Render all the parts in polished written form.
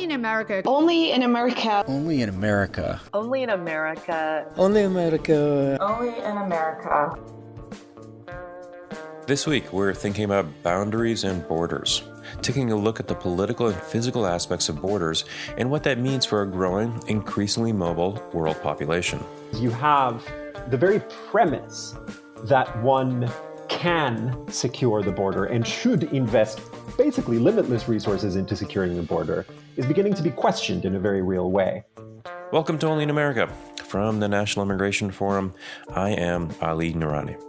in America. Only in America. Only in America. Only in America. Only America. Only in America. This week, we're thinking about boundaries and borders, taking a look at the political and physical aspects of borders and what that means for a growing, increasingly mobile world population. You have the very premise that one can secure the border and should invest basically limitless resources into securing the border is beginning to be questioned in a very real way. Welcome to Only in America. From the National Immigration Forum, I am Ali Noorani.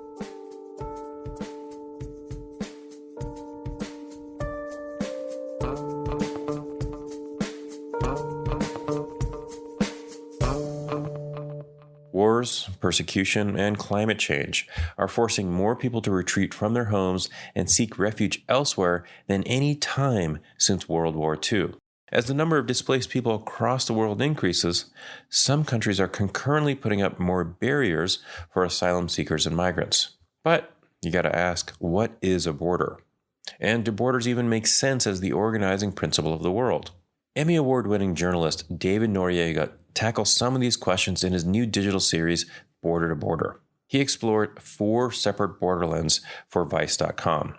Wars, persecution, and climate change are forcing more people to retreat from their homes and seek refuge elsewhere than any time since World War II. As the number of displaced people across the world increases, some countries are concurrently putting up more barriers for asylum seekers and migrants. But you gotta ask, what is a border? And do borders even make sense as the organizing principle of the world? Emmy Award-winning journalist David Noriega tackles some of these questions in his new digital series, Border to Border. He explored 4 separate borderlands for Vice.com.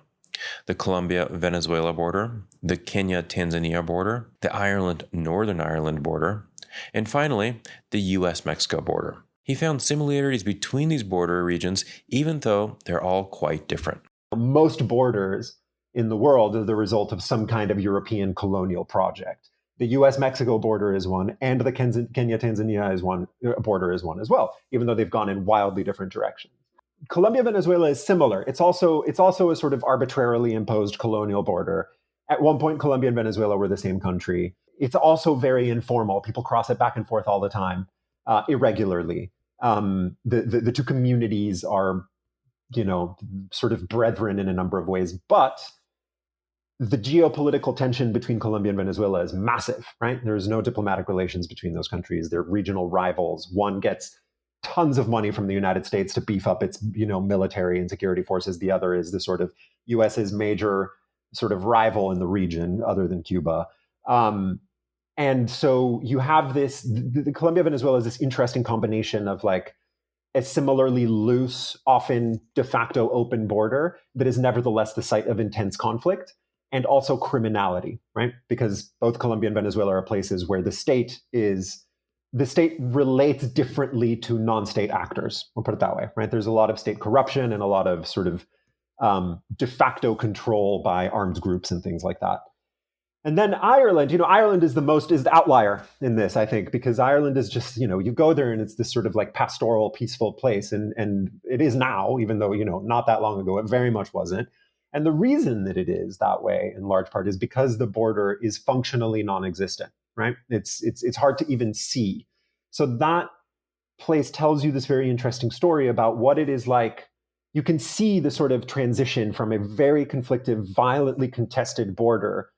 The Colombia-Venezuela border, the Kenya-Tanzania border, the Ireland-Northern Ireland border, and finally, the US-Mexico border. He found similarities between these border regions, even though they're all quite different. Most borders in the world are the result of some kind of European colonial project. The US-Mexico border is one, and the Kenya-Tanzania border is one as well, even though they've gone in wildly different directions. Colombia-Venezuela is similar. It's also a sort of arbitrarily imposed colonial border. At one point, Colombia and Venezuela were the same country. It's also very informal. People cross it back and forth all the time, irregularly. The two communities are, sort of brethren in a number of ways, but the geopolitical tension between Colombia and Venezuela is massive, right? There's no diplomatic relations between those countries. They're regional rivals. One gets tons of money from the United States to beef up its, military and security forces. The other is the sort of US's major sort of rival in the region, other than Cuba. And so you have this, the Colombia-Venezuela is this interesting combination of like a similarly loose, often de facto open border that is nevertheless the site of intense conflict. And also criminality, right? Because both Colombia and Venezuela are places where the state relates differently to non-state actors. We'll put it that way, right? There's a lot of state corruption and a lot of sort of de facto control by armed groups and things like that. And then Ireland, Ireland is the outlier in this, I think, because Ireland is just, you go there and it's this sort of like pastoral, peaceful place. And it is now, even though, not that long ago, it very much wasn't. And the reason that it is that way, in large part, is because the border is functionally non-existent, right? It's hard to even see. So that place tells you this very interesting story about what it is like. You can see the sort of transition from a very conflicted, violently contested border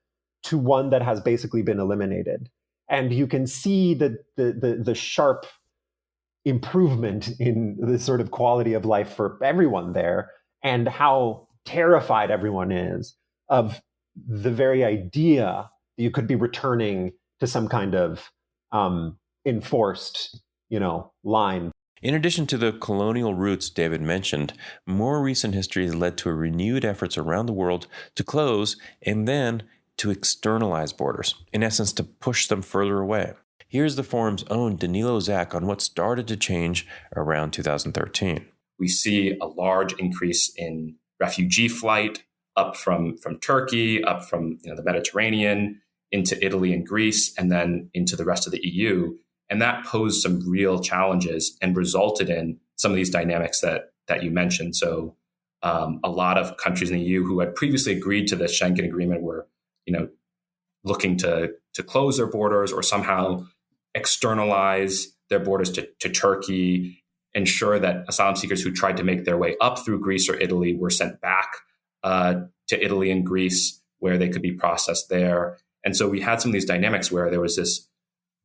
to one that has basically been eliminated. And you can see the sharp improvement in the sort of quality of life for everyone there, and how terrified everyone is of the very idea that you could be returning to some kind of enforced, line. In addition to the colonial roots David mentioned, more recent history has led to renewed efforts around the world to close and then to externalize borders, in essence, to push them further away. Here's the forum's own Danilo on what started to change around 2013. We see a large increase in refugee flight up from Turkey, up from the Mediterranean, into Italy and Greece, and then into the rest of the EU. And that posed some real challenges and resulted in some of these dynamics that you mentioned. So a lot of countries in the EU who had previously agreed to the Schengen Agreement were looking to close their borders or somehow externalize their borders to Turkey, ensure that asylum seekers who tried to make their way up through Greece or Italy were sent back to Italy and Greece, where they could be processed there. And so we had some of these dynamics where there was this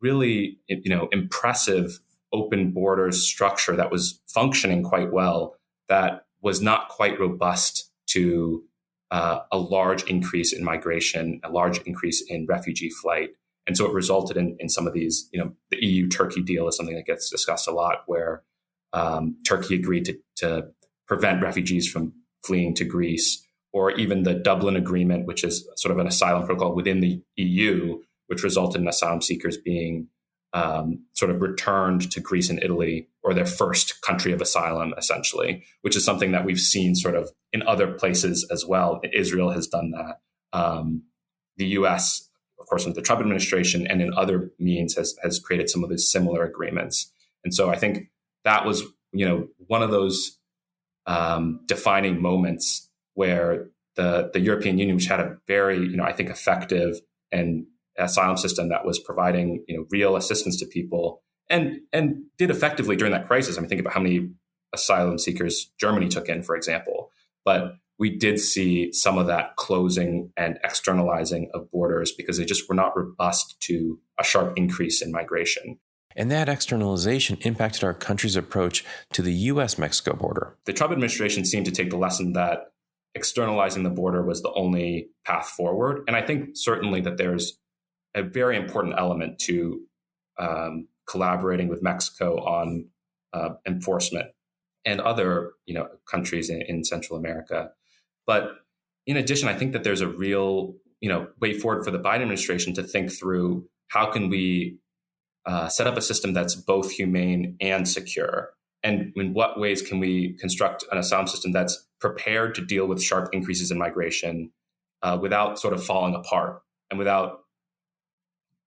really, impressive open borders structure that was functioning quite well, that was not quite robust to a large increase in migration, a large increase in refugee flight. And so it resulted in some of these, the EU-Turkey deal is something that gets discussed a lot, where Turkey agreed to prevent refugees from fleeing to Greece, or even the Dublin Agreement, which is sort of an asylum protocol within the EU, which resulted in asylum seekers being sort of returned to Greece and Italy, or their first country of asylum, essentially, which is something that we've seen sort of in other places as well. Israel has done that. The US, of course, under the Trump administration and in other means has created some of these similar agreements. And so I think that was, one of those defining moments where the European Union, which had a very, I think, effective and asylum system that was providing, real assistance to people and did effectively during that crisis. I mean, think about how many asylum seekers Germany took in, for example. But we did see some of that closing and externalizing of borders because they just were not robust to a sharp increase in migration. And that externalization impacted our country's approach to the U.S.-Mexico border. The Trump administration seemed to take the lesson that externalizing the border was the only path forward. And I think certainly that there's a very important element to collaborating with Mexico on enforcement and other, countries in Central America. But in addition, I think that there's a real, way forward for the Biden administration to think through how can we set up a system that's both humane and secure, and in what ways can we construct an asylum system that's prepared to deal with sharp increases in migration without sort of falling apart and without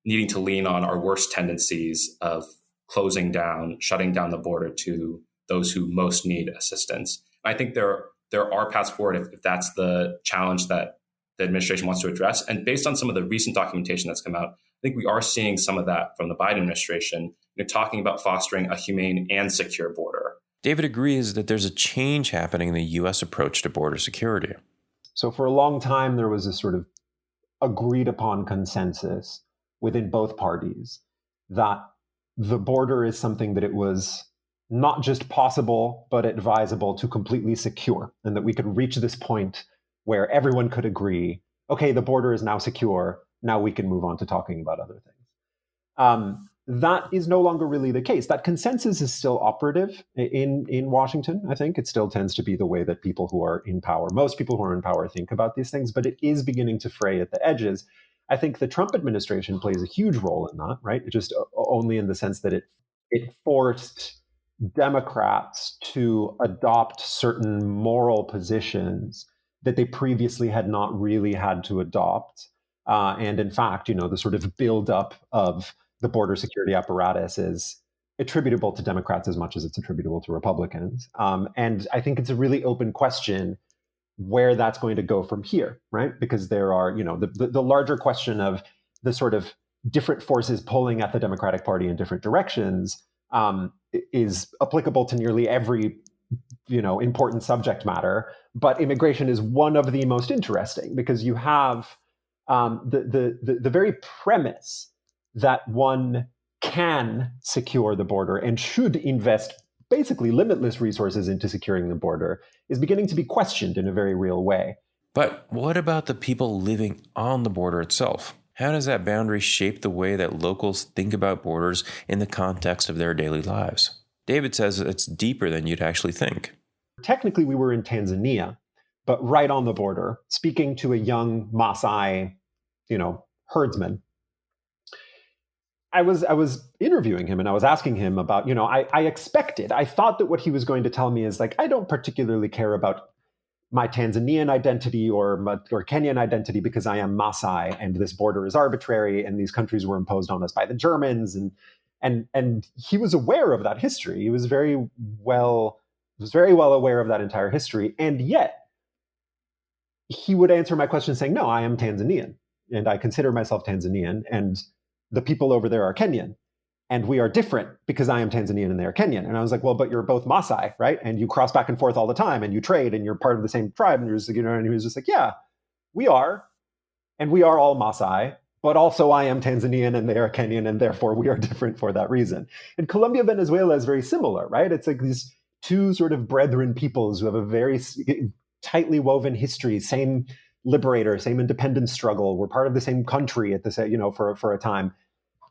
needing to lean on our worst tendencies of closing down, shutting down the border to those who most need assistance. I think there are paths forward if that's the challenge that the administration wants to address. And based on some of the recent documentation that's come out, I think we are seeing some of that from the Biden administration, talking about fostering a humane and secure border. David agrees that there's a change happening in the U.S. approach to border security. So for a long time, there was a sort of agreed upon consensus within both parties that the border is something that it was not just possible, but advisable to completely secure, and that we could reach this point where everyone could agree, okay, the border is now secure, now we can move on to talking about other things. That is no longer really the case. That consensus is still operative in Washington, I think. It still tends to be the way that people who are in power, most people who are in power, think about these things, but it is beginning to fray at the edges. I think the Trump administration plays a huge role in that, right? Just only in the sense that it forced Democrats to adopt certain moral positions that they previously had not really had to adopt. And in fact, the sort of buildup of the border security apparatus is attributable to Democrats as much as it's attributable to Republicans. And I think it's a really open question where that's going to go from here, right? Because there are, the larger question of the sort of different forces pulling at the Democratic Party in different directions is applicable to nearly every, important subject matter. But immigration is one of the most interesting because you have the very premise that one can secure the border and should invest basically limitless resources into securing the border is beginning to be questioned in a very real way. But what about the people living on the border itself? How does that boundary shape the way that locals think about borders in the context of their daily lives? David says it's deeper than you'd actually think. Technically, we were in Tanzania, but right on the border, speaking to a young Maasai, herdsman. I was interviewing him and I was asking him about, I thought that what he was going to tell me is like, I don't particularly care about my Tanzanian identity or Kenyan identity because I am Maasai and this border is arbitrary and these countries were imposed on us by the Germans. And he was aware of that history. He was very well aware of that entire history. And yet he would answer my question saying, no, I am Tanzanian and I consider myself Tanzanian. And the people over there are Kenyan, and we are different because I am Tanzanian and they are Kenyan. And I was like, well, but you're both Maasai, right? And you cross back and forth all the time and you trade and you're part of the same tribe. And you're just, and he was just like, yeah, we are. And we are all Maasai, but also I am Tanzanian and they are Kenyan. And therefore we are different for that reason. And Colombia, Venezuela is very similar, right? It's like these two sort of brethren peoples who have a very tightly woven history, same liberator, same independence struggle. We're part of the same country at the same, for a time.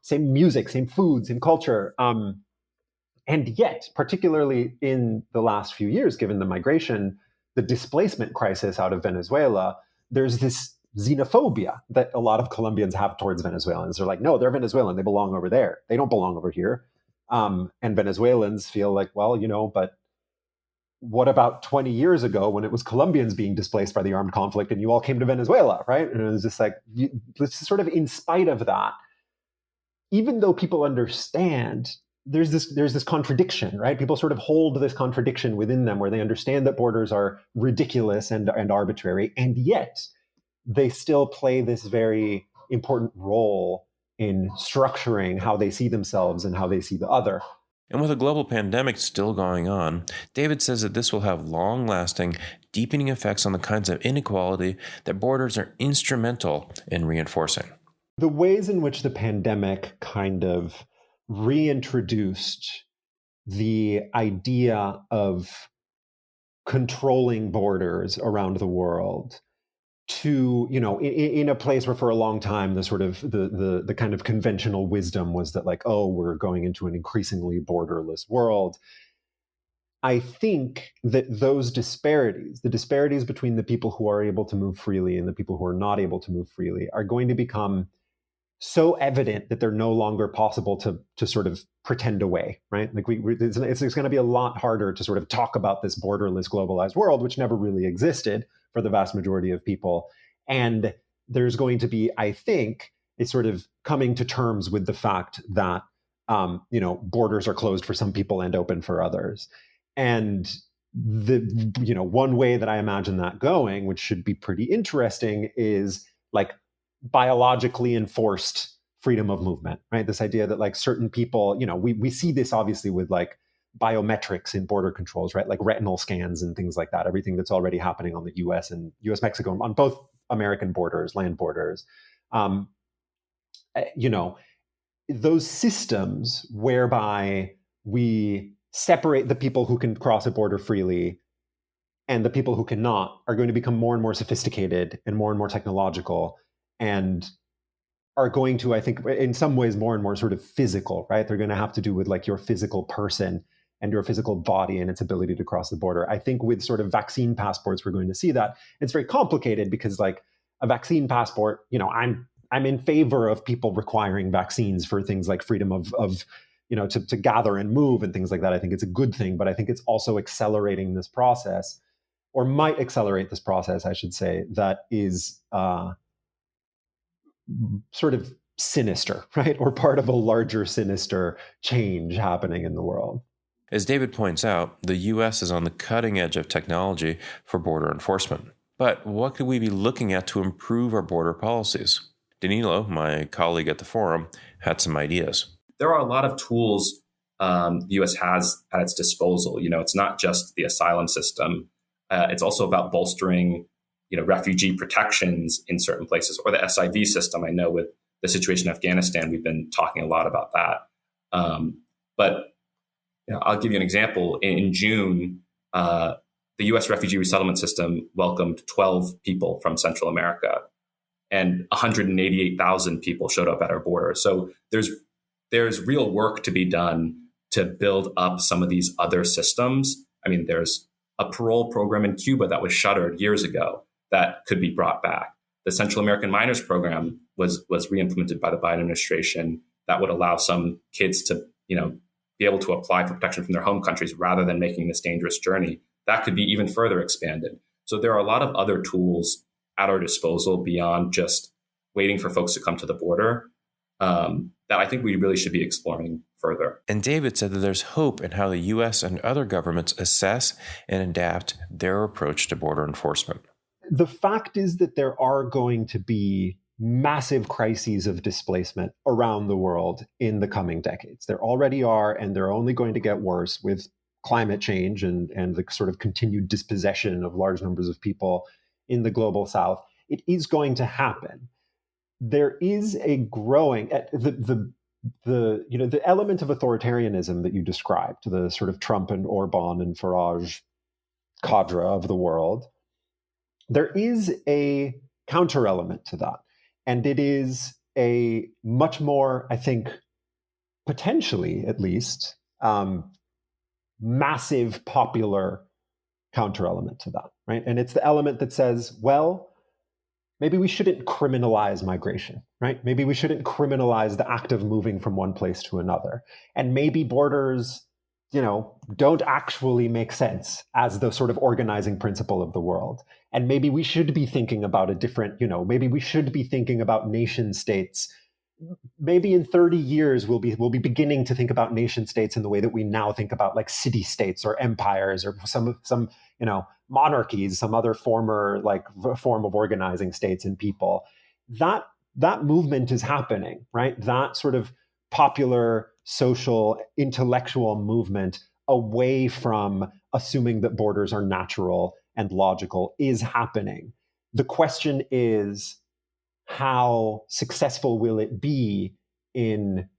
Same music, same food, same culture. And yet, particularly in the last few years, given the migration, the displacement crisis out of Venezuela, there's this xenophobia that a lot of Colombians have towards Venezuelans. They're like, no, they're Venezuelan. They belong over there. They don't belong over here. And Venezuelans feel like, well, but what about 20 years ago when it was Colombians being displaced by the armed conflict and you all came to Venezuela, right? And it was just like, sort of in spite of that, even though people understand there's this contradiction, right? People sort of hold this contradiction within them where they understand that borders are ridiculous and arbitrary, and yet they still play this very important role in structuring how they see themselves and how they see the other. And with a global pandemic still going on, David says that this will have long-lasting, deepening effects on the kinds of inequality that borders are instrumental in reinforcing. The ways in which the pandemic kind of reintroduced the idea of controlling borders around the world to, in a place where for a long time the sort of the kind of conventional wisdom was that like, oh, we're going into an increasingly borderless world. I think that those disparities, the disparities between the people who are able to move freely and the people who are not able to move freely, are going to become so evident that they're no longer possible to sort of pretend away, right? Like it's going to be a lot harder to sort of talk about this borderless, globalized world, which never really existed for the vast majority of people. And there's going to be, I think, a sort of coming to terms with the fact that, borders are closed for some people and open for others. And one way that I imagine that going, which should be pretty interesting, is like biologically enforced freedom of movement, right? This idea that like certain people, we see this obviously with like biometrics in border controls, right? Like retinal scans and things like that, everything that's already happening on the US and US-Mexico, on both American borders, land borders. Those systems whereby we separate the people who can cross a border freely and the people who cannot are going to become more and more sophisticated and more technological, and are going to, I think, in some ways more and more sort of physical, right? They're going to have to do with like your physical person and your physical body and its ability to cross the border. I think with sort of vaccine passports, we're going to see that. It's very complicated because like a vaccine passport, I'm in favor of people requiring vaccines for things like freedom of to gather and move and things like that. I think it's a good thing, but I think it's also accelerating this process, or might accelerate this process, I should say, that is sort of sinister, right? Or part of a larger sinister change happening in the world. As David points out, the U.S. is on the cutting edge of technology for border enforcement. But what could we be looking at to improve our border policies? Danilo, my colleague at the forum, had some ideas. There are a lot of tools the U.S. has at its disposal. It's not just the asylum system. It's also about bolstering, refugee protections in certain places, or the SIV system. I know with the situation in Afghanistan, we've been talking a lot about that. But I'll give you an example. In June, the U.S. refugee resettlement system welcomed 12 people from Central America, and 188,000 people showed up at our border. So there's real work to be done to build up some of these other systems. I mean, there's a parole program in Cuba that was shuttered years ago that could be brought back. The Central American Minors Program was re-implemented by the Biden administration that would allow some kids to, be able to apply for protection from their home countries rather than making this dangerous journey. That could be even further expanded. So there are a lot of other tools at our disposal beyond just waiting for folks to come to the border that I think we really should be exploring further. And David said that there's hope in how the U.S. and other governments assess and adapt their approach to border enforcement. The fact is that there are going to be massive crises of displacement around the world in the coming decades. There already are, and they're only going to get worse with climate change and the sort of continued dispossession of large numbers of people in the global south. It is going to happen. There is a growing the element of authoritarianism that you described, the sort of Trump and Orban and Farage cadre of the world. There is a counter element to that. And it is a much more, I think, potentially at least, massive popular counter element to that, right? And it's the element that says, well, maybe we shouldn't criminalize migration, right? Maybe we shouldn't criminalize the act of moving from one place to another. And maybe borders, don't actually make sense as the sort of organizing principle of the world. And maybe we should be thinking about a different, maybe we should be thinking about nation states. Maybe in 30 years, we'll be beginning to think about nation states in the way that we now think about like city states or empires or some monarchies, some other form of organizing states and people. That movement is happening, right? That sort of popular, social, intellectual movement away from assuming that borders are natural and logical is happening. The question is, how successful will it be in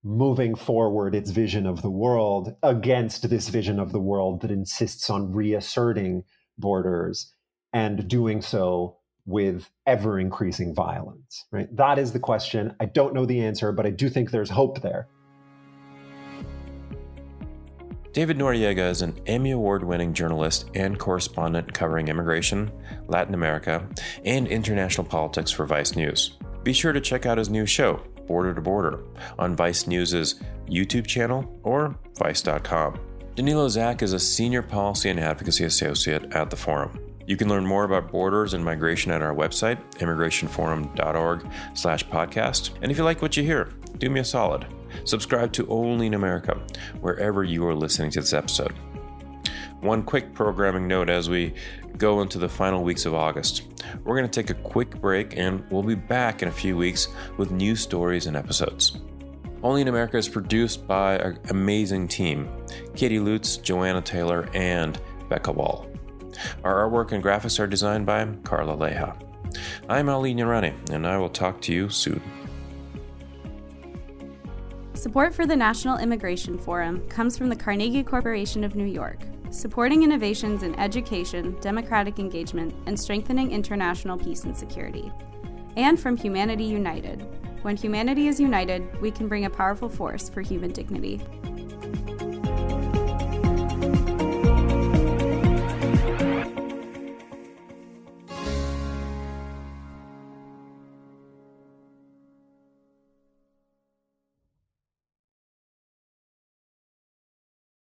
moving forward its vision of the world against this vision of the world that insists on reasserting borders and doing so with ever increasing violence, right? That is the question. I don't know the answer, but I do think there's hope there. David Noriega is an Emmy Award-winning journalist and correspondent covering immigration, Latin America, and international politics for Vice News. Be sure to check out his new show, Border to Border, on Vice News' YouTube channel or Vice.com. Danilo Zak is a Senior Policy and Advocacy Associate at the Forum. You can learn more about borders and migration at our website, immigrationforum.org/podcast. And if you like what you hear, do me a solid. Subscribe to Only in America, wherever you are listening to this episode. One quick programming note as we go into the final weeks of August. We're going to take a quick break and we'll be back in a few weeks with new stories and episodes. Only in America is produced by an amazing team, Katie Lutz, Joanna Taylor, and Becca Wall. Our artwork and graphics are designed by Carla Leja. I'm Ali Nirani, and I will talk to you soon. Support for the National Immigration Forum comes from the Carnegie Corporation of New York, supporting innovations in education, democratic engagement, and strengthening international peace and security. And from Humanity United. When humanity is united, we can bring a powerful force for human dignity.